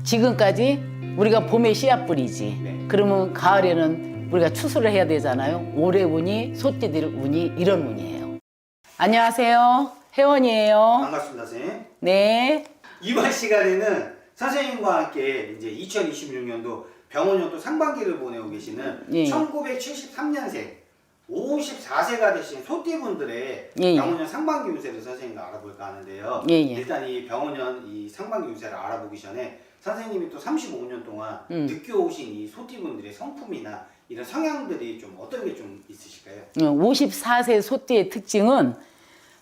지금까지 우리가 봄에 씨앗 뿌리지. 네. 그러면 가을에는 우리가 추수를 해야 되잖아요. 올해 운이, 소띠들 운이 이런 운이에요. 안녕하세요. 혜원이에요. 반갑습니다, 선생님. 네. 이번 시간에는 선생님과 함께 이제 2026년도 병원연도 상반기를 보내고 계시는 예. 1973년생 54세가 되신 소띠분들의 예. 병원연 상반기 운세를 선생님과 알아볼까 하는데요. 예. 일단 이 병원연 이 상반기 운세를 알아보기 전에 선생님이 또 35년 동안 느껴오신 이 소띠분들의 성품이나 이런 성향들이 좀 어떤 게 좀 있으실까요? 54세 소띠의 특징은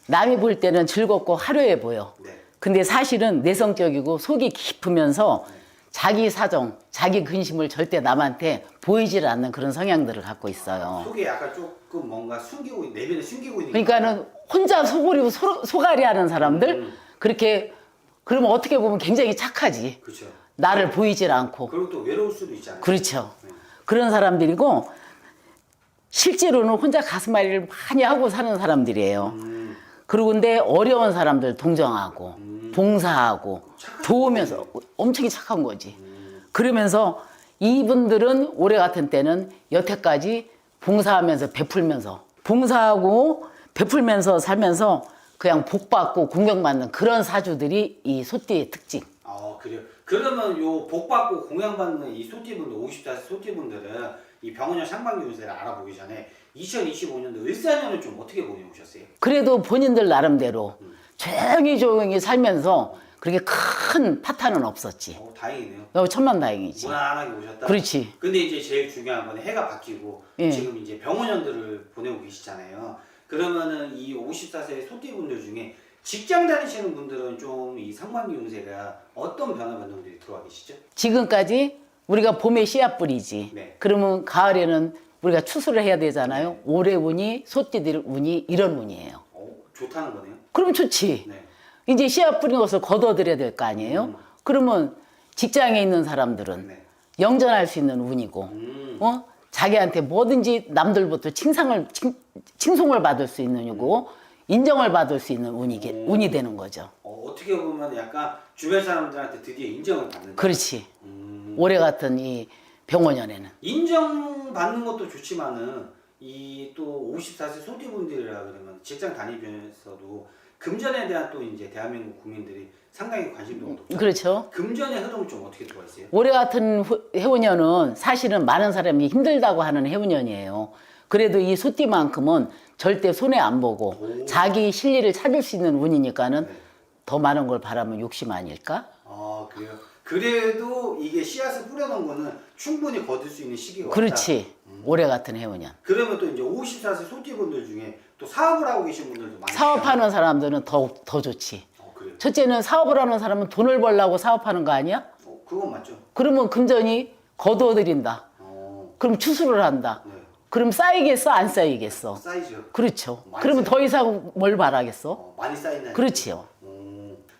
남이 볼 때는 즐겁고 화려해 보여. 네. 근데 사실은 내성적이고 속이 깊으면서 자기 사정, 자기 근심을 절대 남한테 보이질 않는 그런 성향들을 갖고 있어요. 속에 약간 조금 뭔가 숨기고 내면에 숨기고 있는 그러니까는 혼자 속으리고 소갈이 하는 사람들 그렇게 그러면 어떻게 보면 굉장히 착하지. 그렇죠. 나를 보이질 않고. 그리고 또 외로울 수도 있잖아요. 그렇죠. 네. 그런 사람들이고 실제로는 혼자 가슴앓이를 많이 하고 사는 사람들이에요. 그리고 근데 어려운 사람들 동정하고 봉사하고 도우면서 엄청 착한 거지. 그러면서 이분들은 올해 같은 때는 여태까지 봉사하면서 베풀면서 봉사하고 베풀면서 살면서 그냥 복받고 공경받는 그런 사주들이 이 소띠의 특징. 그래요. 그러면 요 복받고 공양받는 이 소띠분들 54세 소띠분들은 이 병원연 상반기 운세를 알아보기 전에 2025년도 을사년을 좀 어떻게 보내오셨어요? 그래도 본인들 나름대로 조용히 살면서 그렇게 큰 파탄은 없었지. 다행이네요. 천만다행이지. 무난하게 오셨다. 그렇지. 근데 이제 제일 중요한 건 해가 바뀌고 예. 지금 이제 병원연들을 보내고 계시잖아요. 그러면은 이 54세 소띠분들 중에 직장 다니시는 분들은 좀 이 상반기 운세가 어떤 변화 변동들이 들어와 계시죠? 지금까지 우리가 봄에 씨앗 뿌리지. 네. 그러면 가을에는 우리가 추수를 해야 되잖아요. 올해 운이, 소띠들 운이 이런 운이에요. 좋다는 거네요. 그럼 좋지. 네. 이제 씨앗 뿌린 것을 거둬들여야 될 거 아니에요. 그러면 직장에 있는 사람들은 네. 영전할 수 있는 운이고, 자기한테 뭐든지 남들부터 칭송을 받을 수 있는 운이고, 인정을 받을 수 있는 운이 되는 거죠. 어떻게 보면 약간 주변 사람들한테 드디어 인정을 받는. 그렇지. 올해 같은 이 병원연에는. 인정받는 것도 좋지만은 이 또 54세 소띠분들이라 그러면 직장 다니면서도 금전에 대한 또 이제 대한민국 국민들이 상당히 관심도 높죠. 그렇죠. 금전의 흐름 좀 어떻게 들어와 있어요? 올해 같은 해운년은 사실은 많은 사람이 힘들다고 하는 해운년이에요. 그래도 이 소띠만큼은 절대 손해 안 보고 자기 실리를 찾을 수 있는 운이니까는 더 많은 걸 바라면 욕심 아닐까? 그래요. 그래도 이게 씨앗을 뿌려놓은 거는 충분히 거둘 수 있는 시기가 왔다. 그렇지. 올해 같은 해운년. 그러면 또 이제 54세 소띠분들 중에 또 사업을 하고 계신 분들도 많이 사업하는 사람들은 더 좋지. 그래요. 첫째는 사업을 하는 사람은 돈을 벌려고 사업하는 거 아니야? 그건 맞죠. 그러면 금전이 거두어들인다. 그럼 추수를 한다. 네. 그럼 쌓이겠어? 안 쌓이겠어? 쌓이죠. 그렇죠. 많이 그러면 쌓여. 더 이상 뭘 바라겠어? 많이 쌓인다. 그렇지요.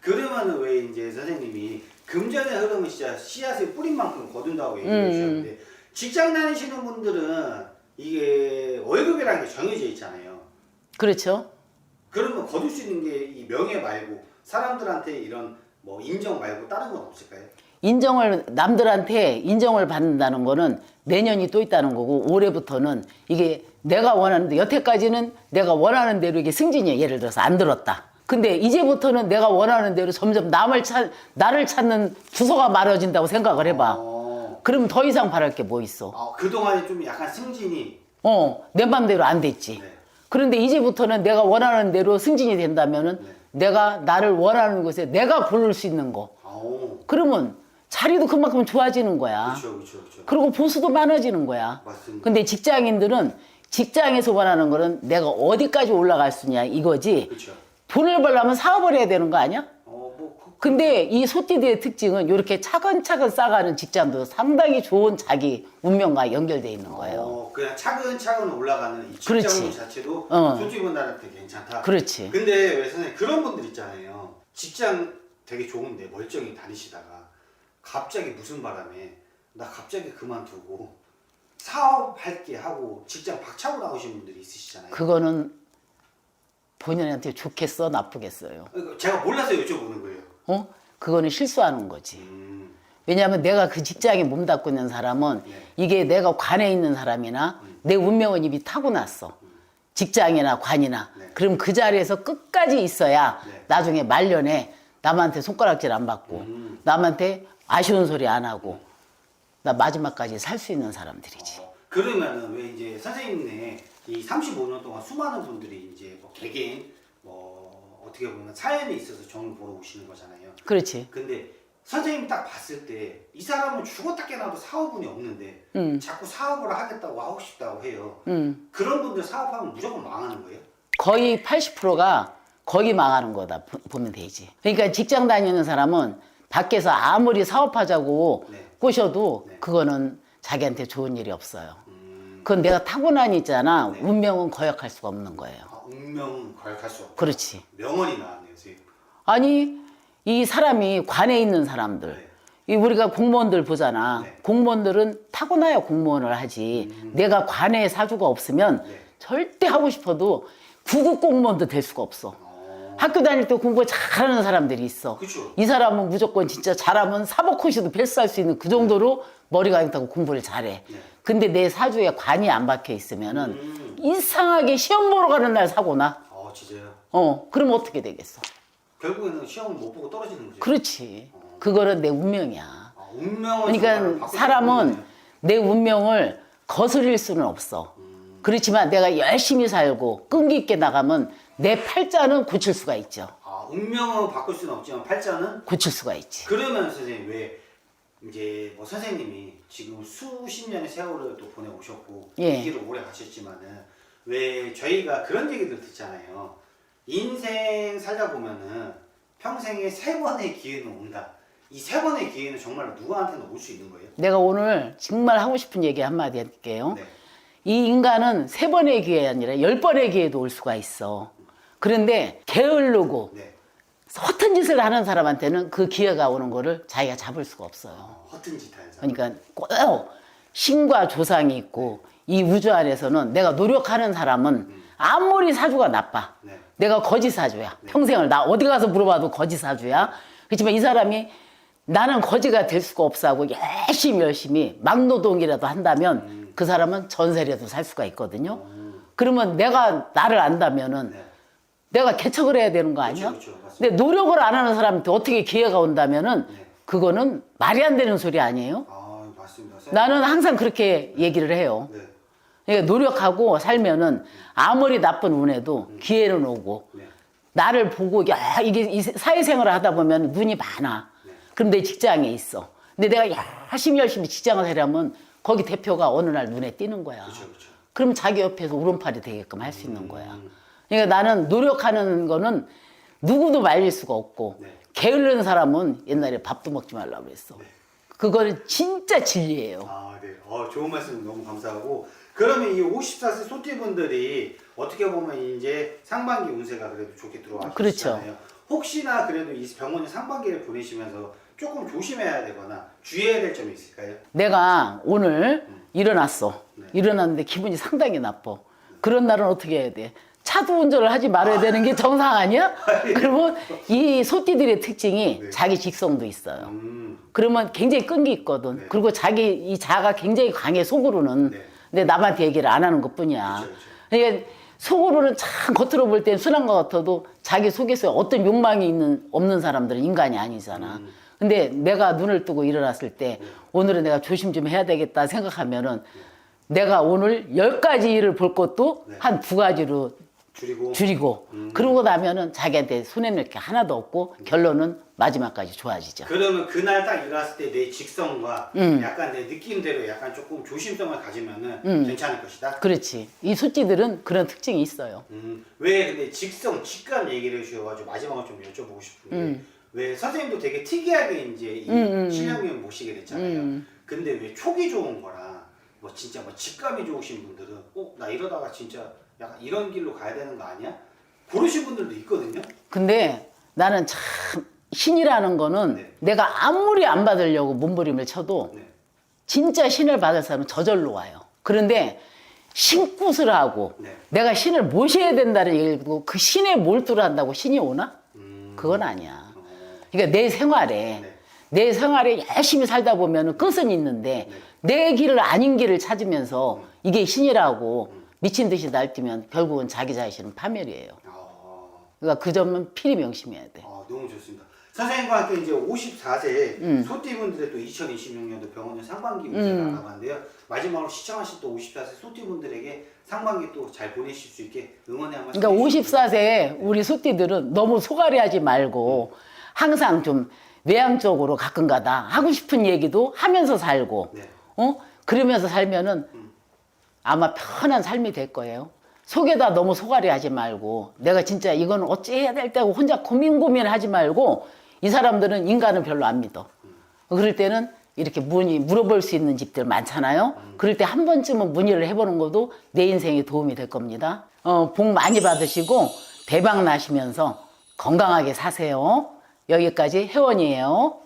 그러면 왜 이제 선생님이 금전의 흐름은 진짜 씨앗을 뿌린 만큼 거둔다고 얘기해 주셨는데 직장 다니시는 분들은 이게 월급이라는 게 정해져 있잖아요. 그렇죠. 그러면 거둘 수 있는 게 이 명예 말고 사람들한테 이런 뭐 인정 말고 다른 건 없을까요? 남들한테 인정을 받는다는 거는 내년이 또 있다는 거고, 올해부터는 이게 내가 원하는데, 여태까지는 내가 원하는 대로 이게 승진이야. 예를 들어서 안 들었다. 근데 이제부터는 내가 원하는 대로 점점 나를 찾는 주소가 많아진다고 생각을 해봐. 그럼 더 이상 바랄 게 뭐 있어? 그동안에 좀 약간 승진이 내 맘대로 안 됐지. 네. 그런데 이제부터는 내가 원하는 대로 승진이 된다면은 내가 나를 원하는 곳에 내가 고를 수 있는 거. 그러면 자리도 그만큼 좋아지는 거야. 그렇죠. 그리고 보수도 많아지는 거야. 맞습니다. 근데 직장인들은 직장에서 원하는 거는 내가 어디까지 올라갈 수 있냐 이거지. 그렇죠. 돈을 벌려면 사업을 해야 되는 거 아니야? 근데 이 소띠들의 특징은 이렇게 차근차근 쌓아가는 직장도 상당히 좋은 자기 운명과 연결되어 있는 거예요. 그냥 차근차근 올라가는 이 그렇지. 직장 자체도 소띠분들한테 괜찮다. 그렇지. 근데 왜 선생님 그런 분들 있잖아요. 직장 되게 좋은데 멀쩡히 다니시다가 갑자기 무슨 바람에 나 갑자기 그만두고 사업할게 하고 직장 박차고 나오신 분들이 있으시잖아요. 그거는 본인한테 좋겠어 나쁘겠어요? 제가 몰라서 여쭤보는 거예요. 그거는 실수하는 거지. 왜냐하면 내가 그 직장에 몸담고 있는 사람은 네. 이게 내가 관에 있는 사람이나 내 운명은 이미 타고났어. 직장이나 관이나. 네. 그럼 그 자리에서 끝까지 있어야 네. 나중에 말년에 남한테 손가락질 안 받고 남한테 아쉬운 소리 안 하고 나 마지막까지 살 수 있는 사람들이지. 그러면은 왜 이제 선생님네 이 35년 동안 수많은 분들이 이제 뭐 개개인 뭐 어떻게 보면 사연이 있어서 점을 보러 오시는 거잖아요. 그렇지. 근데 선생님 딱 봤을 때 이 사람은 죽었다 깨나도 사업운이 없는데 자꾸 사업을 하겠다고 하고 싶다고 해요. 그런 분들 사업하면 무조건 망하는 거예요? 거의 80%가 거기 망하는 거다 보면 되지. 그러니까 직장 다니는 사람은 밖에서 아무리 사업하자고 네. 꼬셔도 네. 그거는 자기한테 좋은 일이 없어요. 그건 내가 타고난 있잖아. 네. 운명은 거역할 수가 없는 거예요. 아, 운명은 거역할 수 없다. 그렇지. 명언이 나왔네요, 선생님. 아니 이 사람이 관에 있는 사람들 네. 이 우리가 공무원들 보잖아. 네. 공무원들은 타고나야 공무원을 하지. 내가 관에 사주가 없으면 네. 절대 하고 싶어도 구급 공무원도 될 수가 없어. 학교 다닐 때 공부 잘하는 사람들이 있어. 그쵸. 이 사람은 무조건 진짜 잘하면 사법코시도 패스할 수 있는 그 정도로 머리가 있다고 공부를 잘해. 네. 근데 내 사주에 관이 안 박혀 있으면은 이상하게 시험 보러 가는 날 사고 나. 진짜요? 그럼 어떻게 되겠어? 결국에는 시험을 못 보고 떨어지는 거죠? 그렇지. 그거는 내 운명이야. 운명을 정말 그러니까 바꿀 수 사람은 없는 내 운명을 거스릴 수는 없어. 그렇지만 내가 열심히 살고 끈기 있게 나가면 내 팔자는 고칠 수가 있죠. 운명은 바꿀 수는 없지만 팔자는 고칠 수가 있지. 그러면 선생님 왜 이제 뭐 선생님이 지금 수십 년의 세월을 또 보내오셨고 예. 이 길을 오래 가셨지만은 왜 저희가 그런 얘기들 듣잖아요. 인생 살다 보면은 평생에 3번의 기회는 온다. 이 3번의 기회는 정말 누구한테나 올 수 있는 거예요? 내가 오늘 정말 하고 싶은 얘기 한마디 할게요. 네. 이 인간은 3번의 기회가 아니라 10번의 기회도 올 수가 있어. 그런데 게으르고 네. 허튼 짓을 하는 사람한테는 그 기회가 오는 거를 자기가 잡을 수가 없어요. 허튼 짓 하는 사람. 그러니까 꼭 신과 조상이 있고 이 우주 안에서는 내가 노력하는 사람은 아무리 사주가 나빠. 네. 내가 거지 사주야. 평생을 나 어디 가서 물어봐도 거지 사주야. 그렇지만 이 사람이 나는 거지가 될 수가 없어 하고 열심히 막노동이라도 한다면 그 사람은 전세라도 살 수가 있거든요. 그러면 내가 나를 안다면은 네. 내가 개척을 해야 되는 거 아니야? 그렇죠, 맞습니다. 근데 노력을 안 하는 사람한테 어떻게 기회가 온다면은 네. 그거는 말이 안 되는 소리 아니에요? 맞습니다. 나는 항상 그렇게 얘기를 해요. 네. 그러니까 노력하고 살면은 아무리 나쁜 운에도 기회는 오고 네. 나를 보고 야 이게 이 사회생활을 하다 보면 눈이 많아. 그럼 내 직장에 있어. 근데 내가 열심히 직장을 하려면 거기 대표가 어느 날 눈에 띄는 거야. 그렇죠. 그럼 자기 옆에서 울음팔이 되게끔 할 수 있는 거야. 그러니까 나는 노력하는 거는 누구도 말릴 수가 없고 네. 게으른 사람은 옛날에 밥도 먹지 말라고 그랬어. 그거는 진짜 진리예요. 네. 좋은 말씀 너무 감사하고 그러면 이 54세 소띠분들이 어떻게 보면 이제 상반기 운세가 그래도 좋게 들어와주시잖아요. 그렇죠. 혹시나 그래도 이 병원이 상반기를 보내시면서 조금 조심해야 되거나 주의해야 될 점이 있을까요? 내가 오늘 일어났어. 네. 일어났는데 기분이 상당히 나빠. 그런 날은 어떻게 해야 돼? 차도 운전을 하지 말아야 되는 게 정상 아니야? 그러면 이 소띠들의 특징이 네. 자기 직성도 있어요. 그러면 굉장히 끈기 있거든. 네. 그리고 자기 이 자가 굉장히 강해 속으로는. 네. 근데 남한테 얘기를 안 하는 것뿐이야. 그쵸. 그러니까 속으로는 참 겉으로 볼 땐 순한 것 같아도 자기 속에서 어떤 욕망이 없는 사람들은 인간이 아니잖아. 근데 내가 눈을 뜨고 일어났을 때 오늘은 내가 조심 좀 해야 되겠다 생각하면은 내가 오늘 10가지 일을 볼 것도 네. 한 2가지로 줄이고 그러고 나면은 자기한테 손해낼 게 하나도 없고 결론은 마지막까지 좋아지죠. 그러면 그날 딱 일어났을 때 내 직성과 약간 내 느낌대로 약간 조금 조심성을 가지면은 괜찮을 것이다. 그렇지. 이 소띠들은 그런 특징이 있어요. 왜 근데 직감 얘기를 해주셔가지고 마지막으로 좀 여쭤보고 싶은 게 왜 선생님도 되게 특이하게 이제 이 신령님 모시게 됐잖아요. 근데 왜 촉이 좋은 거랑 뭐 진짜 뭐 직감이 좋으신 분들은 나 이러다가 진짜 약간 이런 길로 가야 되는 거 아니야? 그러신 분들도 있거든요. 근데 나는 참 신이라는 거는 네. 내가 아무리 안 받으려고 몸부림을 쳐도 네. 진짜 신을 받을 사람은 저절로 와요. 그런데 신굿을 하고 네. 내가 신을 모셔야 된다는 얘기를 듣고 그 신에 몰두를 한다고 신이 오나? 그건 아니야. 그러니까 내 생활에 네. 내 생활에 열심히 살다 보면 끝은 있는데 내 길을 아닌 길을 찾으면서 이게 신이라고 미친 듯이 날뛰면 결국은 자기 자신은 파멸이에요. 그러니까 그 점은 필히 명심해야 돼. 너무 좋습니다. 선생님과 함께 이제 54세 소띠분들의 또 2026년도 병원의 상반기 운세를 알아봤는데요. 마지막으로 시청하신 또 54세 소띠분들에게 상반기 또 잘 보내실 수 있게 응원의 한 말씀. 그러니까 54세 우리 소띠들은 너무 소갈이하지 말고 항상 좀 외향적으로 가끔가다 하고 싶은 얘기도 하면서 살고, 네. 그러면서 살면은 아마 편한 삶이 될 거예요. 속에다 너무 소갈이하지 말고 내가 진짜 이건 어찌 해야 될 때고 혼자 고민하지 말고 이 사람들은 인간을 별로 안 믿어. 그럴 때는 이렇게 물어볼 수 있는 집들 많잖아요. 그럴 때 한 번쯤은 문의를 해보는 것도 내 인생에 도움이 될 겁니다. 복 많이 받으시고 대박 나시면서 건강하게 사세요. 여기까지 혜원이에요.